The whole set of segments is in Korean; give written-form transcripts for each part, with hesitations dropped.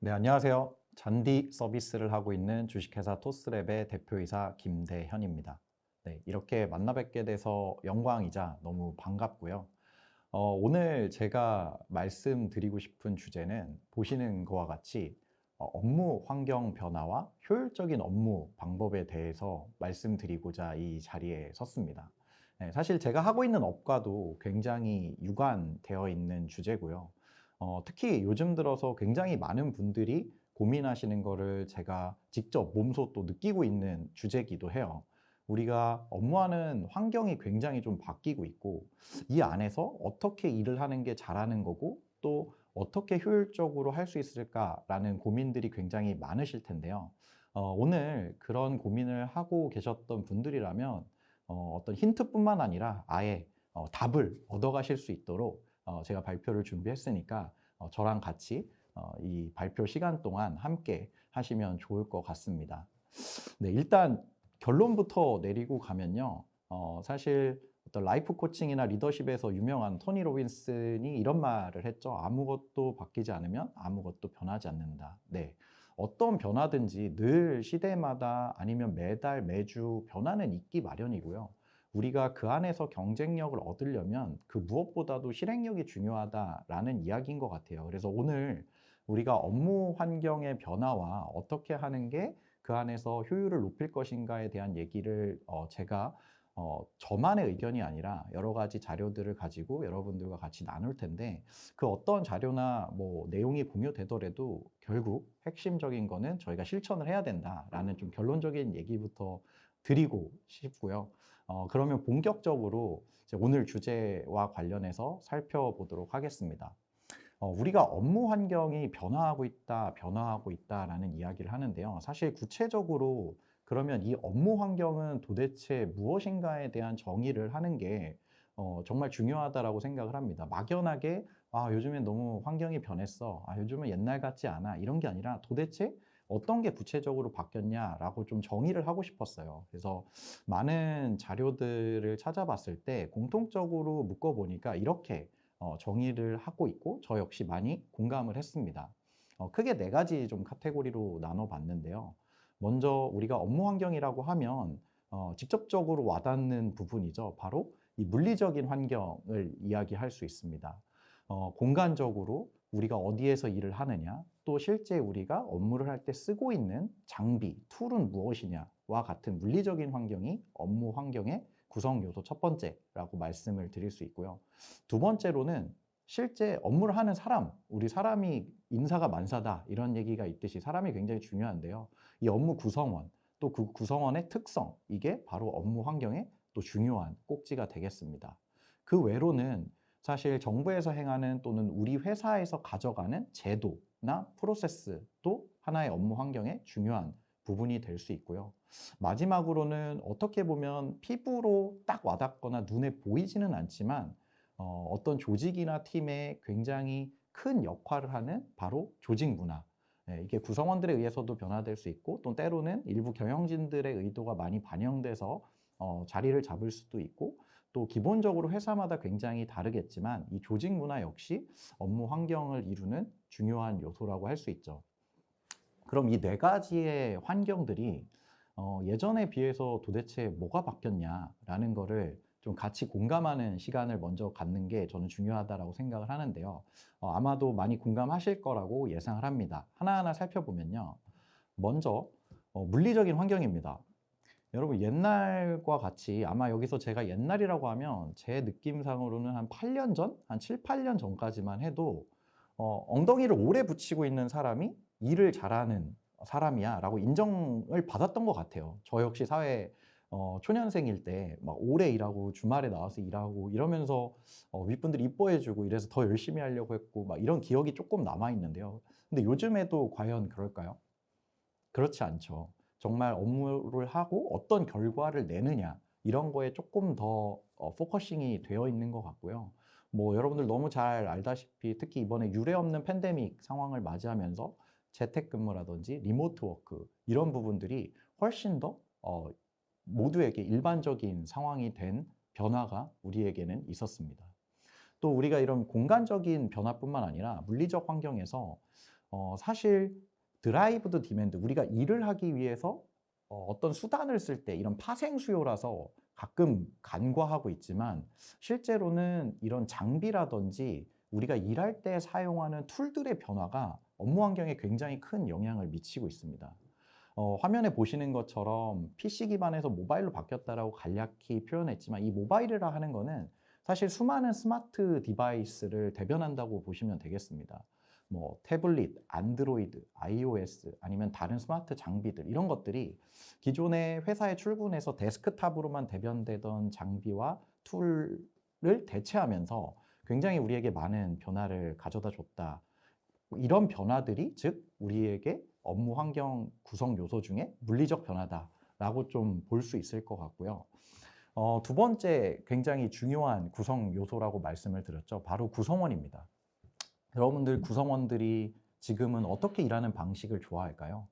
네, 안녕하세요. 잔디 서비스를 하고 있는 주식회사 토스랩의 대표이사 김대현입니다. 네, 이렇게 만나 뵙게 돼서 영광이자 너무 반갑고요. 오늘 제가 말씀드리고 싶은 주제는 보시는 것과 같이 업무 환경 변화와 효율적인 업무 방법에 대해서 말씀드리고자 이 자리에 섰습니다. 네, 사실 제가 하고 있는 업과도 굉장히 유관되어 있는 주제고요. 특히 요즘 들어서 굉장히 많은 분들이 고민하시는 거를 제가 직접 몸소 또 느끼고 있는 주제이기도 해요. 우리가 업무하는 환경이 굉장히 좀 바뀌고 있고, 이 안에서 어떻게 일을 하는 게 잘하는 거고, 또 어떻게 효율적으로 할 수 있을까라는 고민들이 굉장히 많으실 텐데요. 오늘 그런 고민을 하고 계셨던 분들이라면 어떤 힌트뿐만 아니라 아예 답을 얻어가실 수 있도록 제가 발표를 준비했으니까 저랑 같이 이 발표 시간 동안 함께 하시면 좋을 것 같습니다. 네, 일단 결론부터 내리고 가면요. 사실 어떤 라이프 코칭이나 리더십에서 유명한 토니 로빈슨이 이런 말을 했죠. 아무것도 바뀌지 않으면 아무것도 변하지 않는다. 네. 어떤 변화든지 늘 시대마다 아니면 매달, 매주 변화는 있기 마련이고요. 우리가 그 안에서 경쟁력을 얻으려면 그 무엇보다도 실행력이 중요하다라는 이야기인 것 같아요. 그래서 오늘 우리가 업무 환경의 변화와 어떻게 하는 게 그 안에서 효율을 높일 것인가에 대한 얘기를 제가 저만의 의견이 아니라 여러 가지 자료들을 가지고 여러분들과 같이 나눌 텐데 그 어떤 자료나 뭐 내용이 공유되더라도 결국 핵심적인 거는 저희가 실천을 해야 된다라는 좀 결론적인 얘기부터 드리고 싶고요. 그러면 본격적으로 이제 오늘 주제와 관련해서 살펴보도록 하겠습니다. 우리가 업무 환경이 변화하고 있다라는 이야기를 하는데요. 사실 구체적으로 그러면 이 업무 환경은 도대체 무엇인가에 대한 정의를 하는 게 정말 중요하다라고 생각을 합니다. 막연하게 요즘엔 너무 환경이 변했어. 요즘은 옛날 같지 않아. 이런 게 아니라 도대체 어떤 게 구체적으로 바뀌었냐라고 좀 정의를 하고 싶었어요. 그래서 많은 자료들을 찾아봤을 때 공통적으로 묶어보니까 이렇게 정의를 하고 있고 저 역시 많이 공감을 했습니다. 크게 네 가지 좀 카테고리로 나눠봤는데요. 먼저 우리가 업무 환경이라고 하면 직접적으로 와닿는 부분이죠. 바로 이 물리적인 환경을 이야기할 수 있습니다. 공간적으로 우리가 어디에서 일을 하느냐, 또 실제 우리가 업무를 할 때 쓰고 있는 장비, 툴은 무엇이냐와 같은 물리적인 환경이 업무 환경의 구성 요소 첫 번째라고 말씀을 드릴 수 있고요. 두 번째로는 실제 업무를 하는 사람, 우리 사람이 인사가 만사다 이런 얘기가 있듯이 사람이 굉장히 중요한데요. 이 업무 구성원, 또 그 구성원의 특성, 이게 바로 업무 환경의 또 중요한 꼭지가 되겠습니다. 그 외로는 사실 정부에서 행하는 또는 우리 회사에서 가져가는 제도나 프로세스도 하나의 업무 환경의 중요한 부분이 될 수 있고요. 마지막으로는 어떻게 보면 피부로 딱 와닿거나 눈에 보이지는 않지만 어떤 조직이나 팀에 굉장히 큰 역할을 하는 바로 조직 문화. 이게 구성원들에 의해서도 변화될 수 있고 또 때로는 일부 경영진들의 의도가 많이 반영돼서 자리를 잡을 수도 있고 또 기본적으로 회사마다 굉장히 다르겠지만 이 조직 문화 역시 업무 환경을 이루는 중요한 요소라고 할 수 있죠. 그럼 이 네 가지의 환경들이 예전에 비해서 도대체 뭐가 바뀌었냐라는 거를 좀 같이 공감하는 시간을 먼저 갖는 게 저는 중요하다라고 생각을 하는데요. 아마도 많이 공감하실 거라고 예상을 합니다. 하나하나 살펴보면요. 먼저 물리적인 환경입니다. 여러분 옛날과 같이 아마 여기서 제가 옛날이라고 하면 제 느낌상으로는 한 8년 전? 한 7, 8년 전까지만 해도 엉덩이를 오래 붙이고 있는 사람이 일을 잘하는 사람이야 라고 인정을 받았던 것 같아요. 저 역시 사회 초년생일 때 막 오래 일하고 주말에 나와서 일하고 이러면서 윗분들이 이뻐해주고 이래서 더 열심히 하려고 했고 막 이런 기억이 조금 남아있는데요. 근데 요즘에도 과연 그럴까요? 그렇지 않죠. 정말 업무를 하고 어떤 결과를 내느냐 이런 거에 조금 더 포커싱이 되어 있는 것 같고요. 뭐 여러분들 너무 잘 알다시피 특히 이번에 유례 없는 팬데믹 상황을 맞이하면서 재택근무라든지 리모트 워크 이런 부분들이 훨씬 더 모두에게 일반적인 상황이 된 변화가 우리에게는 있었습니다. 또 우리가 이런 공간적인 변화뿐만 아니라 물리적 환경에서 사실 드라이브드 디맨드, 우리가 일을 하기 위해서 어떤 수단을 쓸 때 이런 파생 수요라서 가끔 간과하고 있지만, 실제로는 이런 장비라든지 우리가 일할 때 사용하는 툴들의 변화가 업무 환경에 굉장히 큰 영향을 미치고 있습니다. 화면에 보시는 것처럼 PC 기반에서 모바일로 바뀌었다라고 간략히 표현했지만, 이 모바일이라 하는 거는 사실 수많은 스마트 디바이스를 대변한다고 보시면 되겠습니다. 뭐 태블릿, 안드로이드, iOS, 아니면 다른 스마트 장비들, 이런 것들이 기존의 회사에 출근해서 데스크탑으로만 대변되던 장비와 툴을 대체하면서 굉장히 우리에게 많은 변화를 가져다 줬다. 이런 변화들이 즉 우리에게 업무 환경 구성 요소 중에 물리적 변화다라고 좀 볼 수 있을 것 같고요. 두 번째 굉장히 중요한 구성 요소라고 말씀을 드렸죠. 바로 구성원입니다. 여러분들 구성원들이 지금은 어떻게 일하는 방식을 좋아할까요?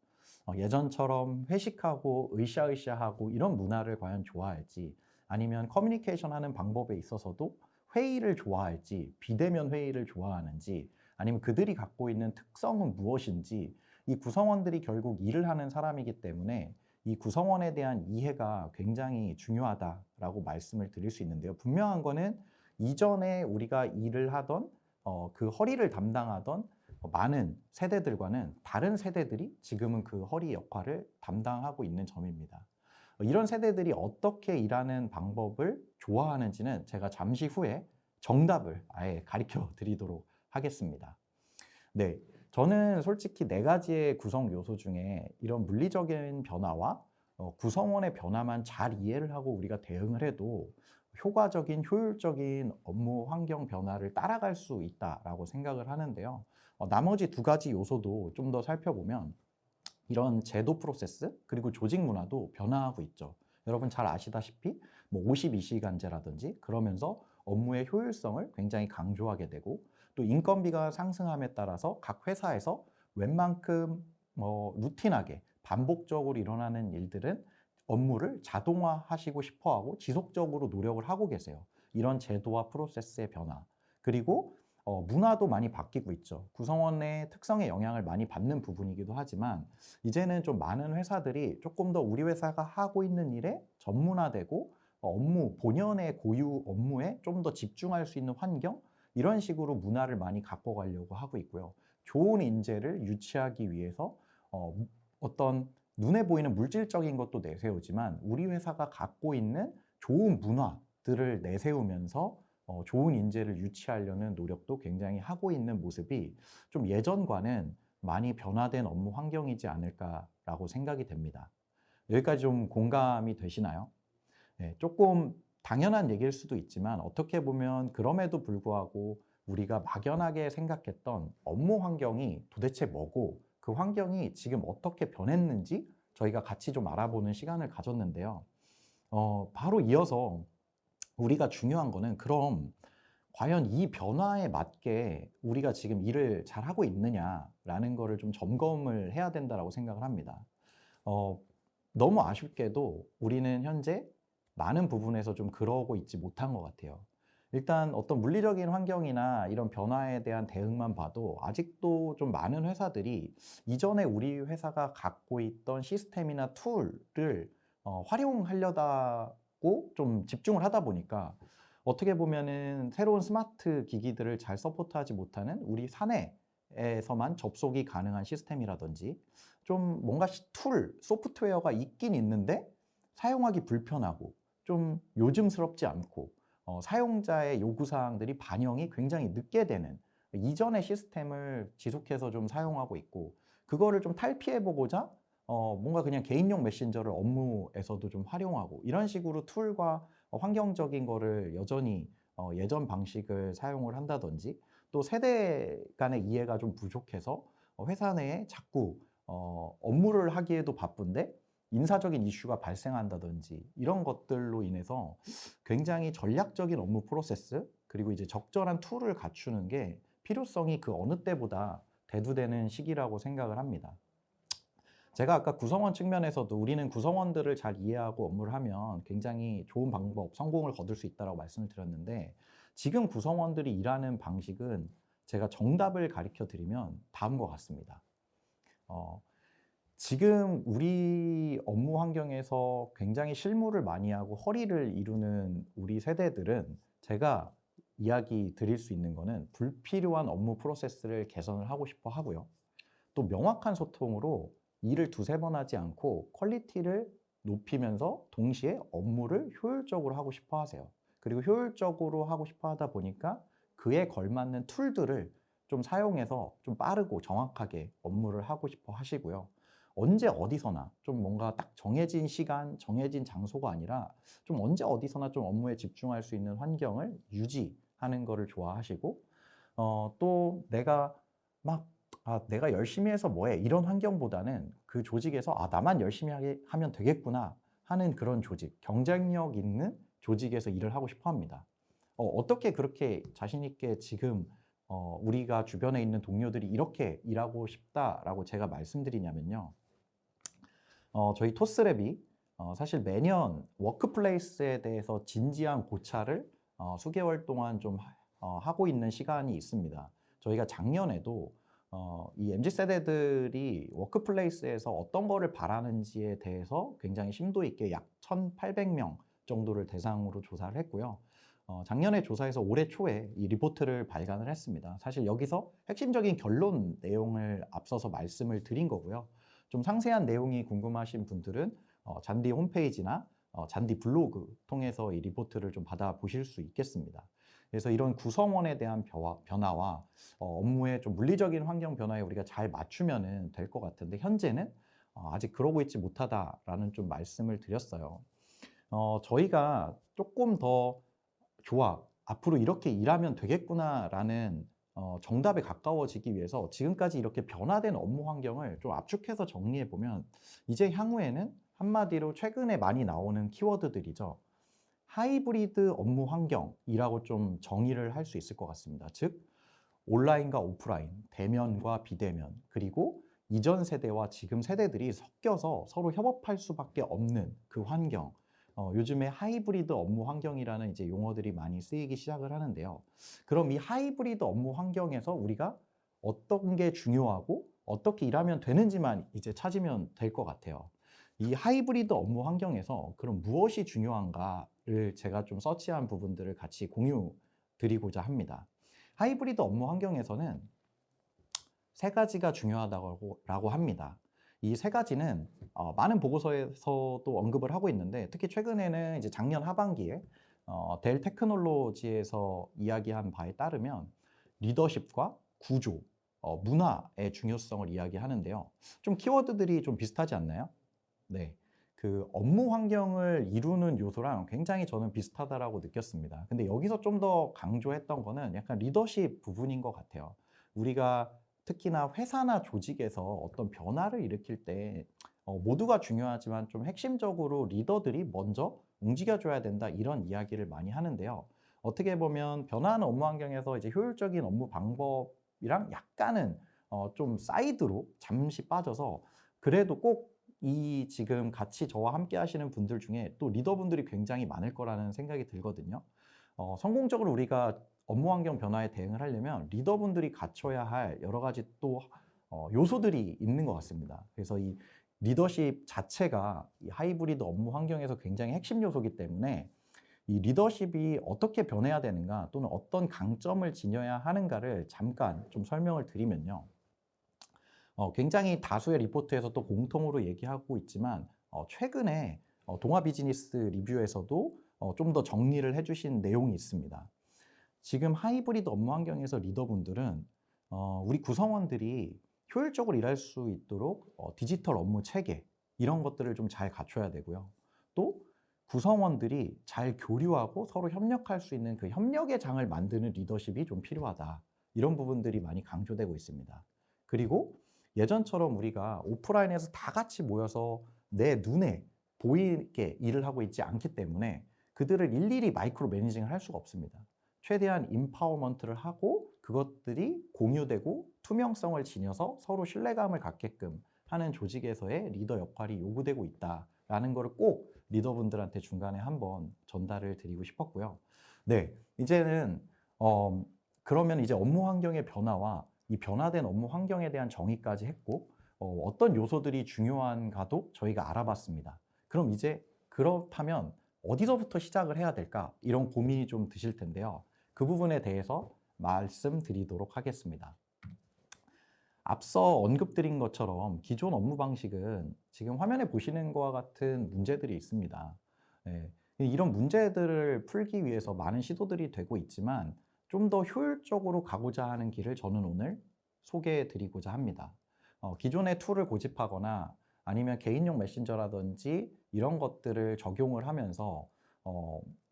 예전처럼 회식하고 으쌰으쌰하고 이런 문화를 과연 좋아할지, 아니면 커뮤니케이션 하는 방법에 있어서도 회의를 좋아할지, 비대면 회의를 좋아하는지, 아니면 그들이 갖고 있는 특성은 무엇인지, 이 구성원들이 결국 일을 하는 사람이기 때문에 이 구성원에 대한 이해가 굉장히 중요하다라고 말씀을 드릴 수 있는데요. 분명한 거는 이전에 우리가 일을 하던 그 허리를 담당하던 많은 세대들과는 다른 세대들이 지금은 그 허리 역할을 담당하고 있는 점입니다. 이런 세대들이 어떻게 일하는 방법을 좋아하는지는 제가 잠시 후에 정답을 아예 가르쳐 드리도록 하겠습니다. 네, 저는 솔직히 네 가지의 구성 요소 중에 이런 물리적인 변화와 구성원의 변화만 잘 이해를 하고 우리가 대응을 해도 효과적인, 효율적인 업무 환경 변화를 따라갈 수 있다라고 생각을 하는데요. 나머지 두 가지 요소도 좀 더 살펴보면 이런 제도 프로세스 그리고 조직 문화도 변화하고 있죠. 여러분 잘 아시다시피 뭐 52시간제라든지 그러면서 업무의 효율성을 굉장히 강조하게 되고, 또 인건비가 상승함에 따라서 각 회사에서 웬만큼 루틴하게 반복적으로 일어나는 일들은 업무를 자동화하시고 싶어하고 지속적으로 노력을 하고 계세요. 이런 제도와 프로세스의 변화, 그리고 문화도 많이 바뀌고 있죠. 구성원의 특성에 영향을 많이 받는 부분이기도 하지만, 이제는 좀 많은 회사들이 조금 더 우리 회사가 하고 있는 일에 전문화되고 업무, 본연의 고유 업무에 좀 더 집중할 수 있는 환경, 이런 식으로 문화를 많이 갖고 가려고 하고 있고요. 좋은 인재를 유치하기 위해서 어떤 눈에 보이는 물질적인 것도 내세우지만 우리 회사가 갖고 있는 좋은 문화들을 내세우면서 좋은 인재를 유치하려는 노력도 굉장히 하고 있는 모습이 좀 예전과는 많이 변화된 업무 환경이지 않을까라고 생각이 됩니다. 여기까지 좀 공감이 되시나요? 네, 조금 당연한 얘기일 수도 있지만 어떻게 보면 그럼에도 불구하고 우리가 막연하게 생각했던 업무 환경이 도대체 뭐고 그 환경이 지금 어떻게 변했는지 저희가 같이 좀 알아보는 시간을 가졌는데요. 바로 이어서 우리가 중요한 거는 그럼 과연 이 변화에 맞게 우리가 지금 일을 잘하고 있느냐라는 거를 좀 점검을 해야 된다라고 생각을 합니다. 너무 아쉽게도 우리는 현재 많은 부분에서 좀 그러고 있지 못한 것 같아요. 일단 어떤 물리적인 환경이나 이런 변화에 대한 대응만 봐도 아직도 좀 많은 회사들이 이전에 우리 회사가 갖고 있던 시스템이나 툴을 활용하려다고 좀 집중을 하다 보니까 어떻게 보면은 새로운 스마트 기기들을 잘 서포트하지 못하는 우리 사내에서만 접속이 가능한 시스템이라든지 좀 뭔가 툴, 소프트웨어가 있긴 있는데 사용하기 불편하고 좀 요즘스럽지 않고 사용자의 요구사항들이 반영이 굉장히 늦게 되는 이전의 시스템을 지속해서 좀 사용하고 있고, 그거를 좀 탈피해보고자 뭔가 그냥 개인용 메신저를 업무에서도 좀 활용하고 이런 식으로 툴과 환경적인 거를 여전히 예전 방식을 사용을 한다든지, 또 세대 간의 이해가 좀 부족해서 회사 내에 자꾸 업무를 하기에도 바쁜데 인사적인 이슈가 발생한다든지 이런 것들로 인해서 굉장히 전략적인 업무 프로세스 그리고 이제 적절한 툴을 갖추는 게 필요성이 그 어느 때보다 대두되는 시기라고 생각을 합니다. 제가 아까 구성원 측면에서도 우리는 구성원들을 잘 이해하고 업무를 하면 굉장히 좋은 방법, 성공을 거둘 수 있다고 말씀을 드렸는데, 지금 구성원들이 일하는 방식은 제가 정답을 가르쳐 드리면 다음과 같습니다. 지금 우리 업무 환경에서 굉장히 실무를 많이 하고 허리를 이루는 우리 세대들은 제가 이야기 드릴 수 있는 거는 불필요한 업무 프로세스를 개선을 하고 싶어 하고요. 또 명확한 소통으로 일을 두세 번 하지 않고 퀄리티를 높이면서 동시에 업무를 효율적으로 하고 싶어 하세요. 그리고 효율적으로 하고 싶어 하다 보니까 그에 걸맞는 툴들을 좀 사용해서 좀 빠르고 정확하게 업무를 하고 싶어 하시고요. 언제 어디서나 좀 뭔가 딱 정해진 시간, 정해진 장소가 아니라 좀 언제 어디서나 좀 업무에 집중할 수 있는 환경을 유지하는 거를 좋아하시고, 또 내가 막 내가 열심히 해서 뭐해 이런 환경보다는 그 조직에서 나만 열심히 하면 되겠구나 하는 그런 조직, 경쟁력 있는 조직에서 일을 하고 싶어 합니다. 어떻게 그렇게 자신 있게 지금 우리가 주변에 있는 동료들이 이렇게 일하고 싶다라고 제가 말씀드리냐면요. 저희 토스랩이 사실 매년 워크플레이스에 대해서 진지한 고찰을 수개월 동안 좀 하고 있는 시간이 있습니다. 저희가 작년에도 이 MZ세대들이 워크플레이스에서 어떤 거를 바라는지에 대해서 굉장히 심도 있게 약 1,800명 정도를 대상으로 조사를 했고요. 작년에 조사해서 올해 초에 이 리포트를 발간을 했습니다. 사실 여기서 핵심적인 결론 내용을 앞서서 말씀을 드린 거고요. 좀 상세한 내용이 궁금하신 분들은 잔디 홈페이지나 잔디 블로그 통해서 이 리포트를 좀 받아보실 수 있겠습니다. 그래서 이런 구성원에 대한 변화와 업무의 좀 물리적인 환경 변화에 우리가 잘 맞추면 될 것 같은데 현재는 아직 그러고 있지 못하다라는 좀 말씀을 드렸어요. 저희가 조금 더 좋아, 앞으로 이렇게 일하면 되겠구나라는 정답에 가까워지기 위해서 지금까지 이렇게 변화된 업무 환경을 좀 압축해서 정리해 보면 이제 향후에는 한마디로 최근에 많이 나오는 키워드들이죠. 하이브리드 업무 환경이라고 좀 정의를 할 수 있을 것 같습니다. 즉, 온라인과 오프라인, 대면과 비대면, 그리고 이전 세대와 지금 세대들이 섞여서 서로 협업할 수밖에 없는 그 환경. 요즘에 하이브리드 업무 환경이라는 이제 용어들이 많이 쓰이기 시작을 하는데요. 그럼 이 하이브리드 업무 환경에서 우리가 어떤 게 중요하고 어떻게 일하면 되는지만 이제 찾으면 될 것 같아요. 이 하이브리드 업무 환경에서 그럼 무엇이 중요한가를 제가 좀 서치한 부분들을 같이 공유 드리고자 합니다. 하이브리드 업무 환경에서는 세 가지가 중요하다고 합니다. 이 세 가지는 많은 보고서에서도 언급을 하고 있는데 특히 최근에는 이제 작년 하반기에 델 테크놀로지에서 이야기한 바에 따르면 리더십과 구조, 문화의 중요성을 이야기하는데요. 좀 키워드들이 좀 비슷하지 않나요? 네. 그 업무 환경을 이루는 요소랑 굉장히 저는 비슷하다라고 느꼈습니다. 근데 여기서 좀 더 강조했던 거는 약간 리더십 부분인 것 같아요. 우리가 특히나 회사나 조직에서 어떤 변화를 일으킬 때 모두가 중요하지만 좀 핵심적으로 리더들이 먼저 움직여줘야 된다 이런 이야기를 많이 하는데요. 어떻게 보면 변화하는 업무 환경에서 이제 효율적인 업무 방법이랑 약간은 좀 사이드로 잠시 빠져서 그래도 꼭 이 지금 같이 저와 함께 하시는 분들 중에 또 리더분들이 굉장히 많을 거라는 생각이 들거든요. 성공적으로 우리가 업무 환경 변화에 대응을 하려면 리더분들이 갖춰야 할 여러 가지 또 요소들이 있는 것 같습니다. 그래서 이 리더십 자체가 이 하이브리드 업무 환경에서 굉장히 핵심 요소이기 때문에 이 리더십이 어떻게 변해야 되는가 또는 어떤 강점을 지녀야 하는가를 잠깐 좀 설명을 드리면요. 굉장히 다수의 리포트에서 또 공통으로 얘기하고 있지만 최근에 동아 비즈니스 리뷰에서도 좀 더 정리를 해주신 내용이 있습니다. 지금 하이브리드 업무 환경에서 리더분들은 우리 구성원들이 효율적으로 일할 수 있도록 디지털 업무 체계 이런 것들을 좀 잘 갖춰야 되고요. 또 구성원들이 잘 교류하고 서로 협력할 수 있는 그 협력의 장을 만드는 리더십이 좀 필요하다. 이런 부분들이 많이 강조되고 있습니다. 그리고 예전처럼 우리가 오프라인에서 다 같이 모여서 내 눈에 보이게 일을 하고 있지 않기 때문에 그들을 일일이 마이크로 매니징을 할 수가 없습니다. 최대한 임파워먼트를 하고 그것들이 공유되고 투명성을 지녀서 서로 신뢰감을 갖게끔 하는 조직에서의 리더 역할이 요구되고 있다라는 것을 꼭 리더분들한테 중간에 한번 전달을 드리고 싶었고요. 네, 이제는 그러면 이제 업무 환경의 변화와 이 변화된 업무 환경에 대한 정의까지 했고 어떤 요소들이 중요한가도 저희가 알아봤습니다. 그럼 이제 그렇다면 어디서부터 시작을 해야 될까? 이런 고민이 좀 드실 텐데요. 그 부분에 대해서 말씀드리도록 하겠습니다. 앞서 언급드린 것처럼 기존 업무 방식은 지금 화면에 보시는 것과 같은 문제들이 있습니다. 예, 이런 문제들을 풀기 위해서 많은 시도들이 되고 있지만 좀 더 효율적으로 가고자 하는 길을 저는 오늘 소개해 드리고자 합니다. 기존의 툴을 고집하거나 아니면 개인용 메신저라든지 이런 것들을 적용을 하면서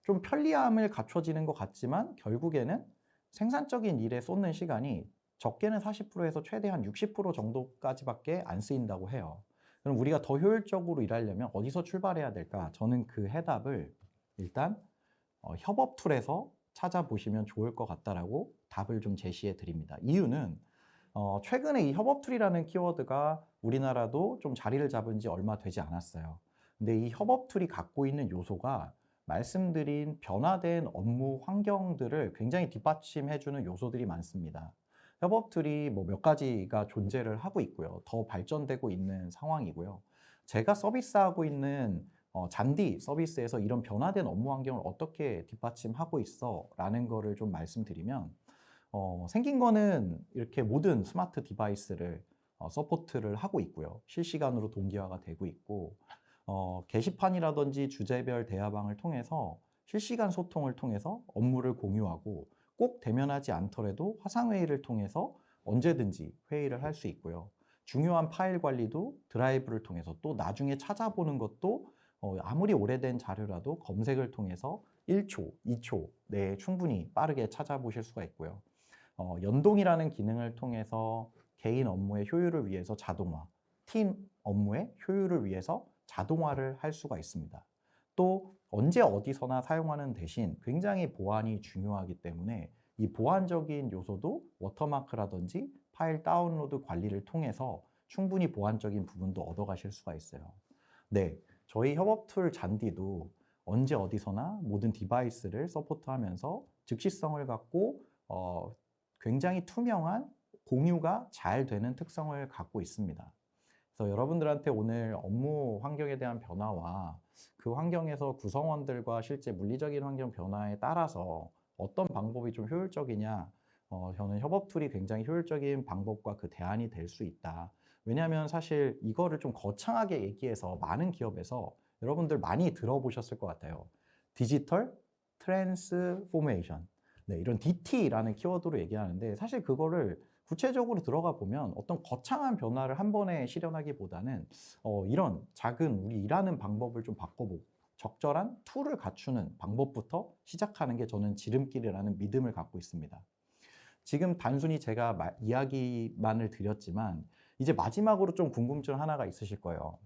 좀 편리함을 갖춰지는 것 같지만 결국에는 생산적인 일에 쏟는 시간이 적게는 40%에서 최대한 60% 정도까지밖에 안 쓰인다고 해요. 그럼 우리가 더 효율적으로 일하려면 어디서 출발해야 될까? 저는 그 해답을 일단 협업 툴에서 찾아보시면 좋을 것 같다라고 답을 좀 제시해 드립니다. 이유는 최근에 이 협업 툴이라는 키워드가 우리나라도 좀 자리를 잡은 지 얼마 되지 않았어요. 근데 이 협업 툴이 갖고 있는 요소가 말씀드린 변화된 업무 환경들을 굉장히 뒷받침해주는 요소들이 많습니다. 협업 툴이 뭐 몇 가지가 존재를 하고 있고요. 더 발전되고 있는 상황이고요. 제가 서비스하고 있는 잔디 서비스에서 이런 변화된 업무 환경을 어떻게 뒷받침하고 있어? 라는 거를 좀 말씀드리면 생긴 거는 이렇게 모든 스마트 디바이스를 서포트를 하고 있고요. 실시간으로 동기화가 되고 있고 게시판이라든지 주제별 대화방을 통해서 실시간 소통을 통해서 업무를 공유하고 꼭 대면하지 않더라도 화상회의를 통해서 언제든지 회의를 할 수 있고요. 중요한 파일 관리도 드라이브를 통해서 또 나중에 찾아보는 것도 아무리 오래된 자료라도 검색을 통해서 1초, 2초 내에 충분히 빠르게 찾아보실 수가 있고요. 연동이라는 기능을 통해서 개인 업무의 효율을 위해서 자동화, 팀 업무의 효율을 위해서 자동화를 할 수가 있습니다. 또 언제 어디서나 사용하는 대신 굉장히 보안이 중요하기 때문에 이 보안적인 요소도 워터마크라든지 파일 다운로드 관리를 통해서 충분히 보안적인 부분도 얻어가실 수가 있어요. 네, 저희 협업 툴 잔디도 언제 어디서나 모든 디바이스를 서포트하면서 즉시성을 갖고 굉장히 투명한 공유가 잘 되는 특성을 갖고 있습니다. 그래서 여러분들한테 오늘 업무 환경에 대한 변화와 그 환경에서 구성원들과 실제 물리적인 환경 변화에 따라서 어떤 방법이 좀 효율적이냐, 저는 협업 툴이 굉장히 효율적인 방법과 그 대안이 될 수 있다. 왜냐하면 사실 이거를 좀 거창하게 얘기해서 많은 기업에서 여러분들 많이 들어보셨을 것 같아요. 디지털 트랜스포메이션. 네, 이런 DT라는 키워드로 얘기하는데 사실 그거를 구체적으로 들어가 보면 어떤 거창한 변화를 한 번에 실현하기보다는 이런 작은 우리 일하는 방법을 좀 바꿔보고 적절한 툴을 갖추는 방법부터 시작하는 게 저는 지름길이라는 믿음을 갖고 있습니다. 지금 단순히 제가 이야기만을 드렸지만 이제 마지막으로 좀 궁금증 하나가 있으실 거예요.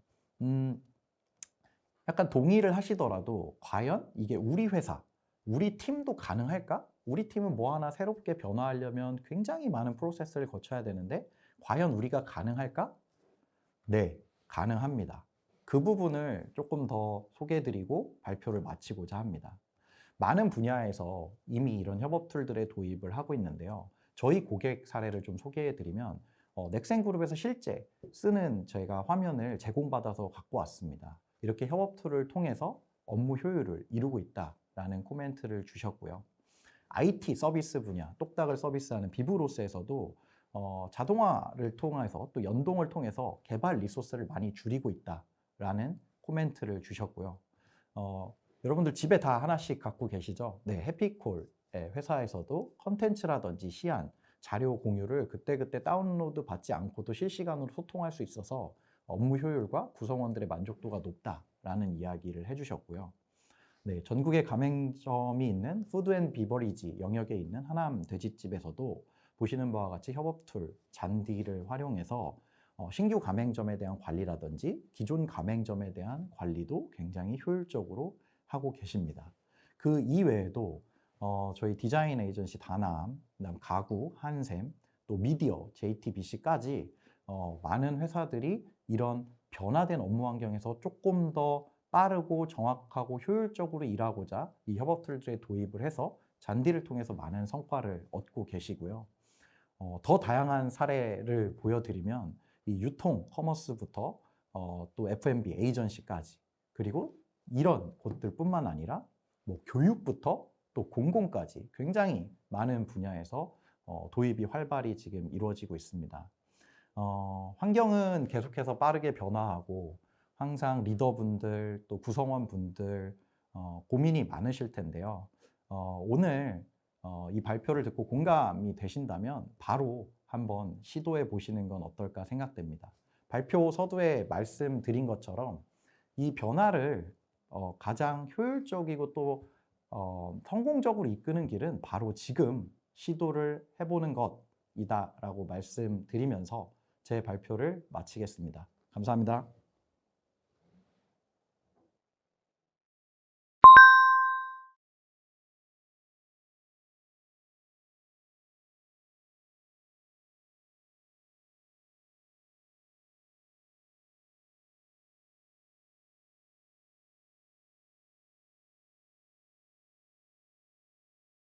약간 동의를 하시더라도 과연 이게 우리 회사, 우리 팀도 가능할까? 우리 팀은 뭐 하나 새롭게 변화하려면 굉장히 많은 프로세스를 거쳐야 되는데 과연 우리가 가능할까? 네, 가능합니다. 그 부분을 조금 더 소개해드리고 발표를 마치고자 합니다. 많은 분야에서 이미 이런 협업 툴들의 도입을 하고 있는데요. 저희 고객 사례를 좀 소개해드리면 넥센그룹에서 실제 쓰는 제가 화면을 제공받아서 갖고 왔습니다. 이렇게 협업 툴을 통해서 업무 효율을 이루고 있다라는 코멘트를 주셨고요. IT 서비스 분야, 똑딱을 서비스하는 비브로스에서도 자동화를 통해서 또 연동을 통해서 개발 리소스를 많이 줄이고 있다라는 코멘트를 주셨고요. 여러분들 집에 다 하나씩 갖고 계시죠? 네, 해피콜 회사에서도 컨텐츠라든지 시안, 자료 공유를 그때그때 다운로드 받지 않고도 실시간으로 소통할 수 있어서 업무 효율과 구성원들의 만족도가 높다라는 이야기를 해주셨고요. 네, 전국에 가맹점이 있는 푸드앤비버리지 영역에 있는 하남 돼지집에서도 보시는 바와 같이 협업 툴 잔디를 활용해서 신규 가맹점에 대한 관리라든지 기존 가맹점에 대한 관리도 굉장히 효율적으로 하고 계십니다. 그 이외에도 저희 디자인 에이전시 다남, 그다음 가구, 한샘, 또 미디어, JTBC까지 많은 회사들이 이런 변화된 업무 환경에서 조금 더 빠르고 정확하고 효율적으로 일하고자 이 협업 툴들에 도입을 해서 잔디를 통해서 많은 성과를 얻고 계시고요. 더 다양한 사례를 보여드리면 이 유통, 커머스부터 또 F&B 에이전시까지, 그리고 이런 곳들뿐만 아니라 뭐 교육부터 또 공공까지 굉장히 많은 분야에서 도입이 활발히 지금 이루어지고 있습니다. 환경은 계속해서 빠르게 변화하고 항상 리더분들 또 구성원분들 고민이 많으실 텐데요. 오늘 이 발표를 듣고 공감이 되신다면 바로 한번 시도해 보시는 건 어떨까 생각됩니다. 발표 서두에 말씀드린 것처럼 이 변화를 가장 효율적이고 또 성공적으로 이끄는 길은 바로 지금 시도를 해보는 것이다라고 말씀드리면서 제 발표를 마치겠습니다. 감사합니다.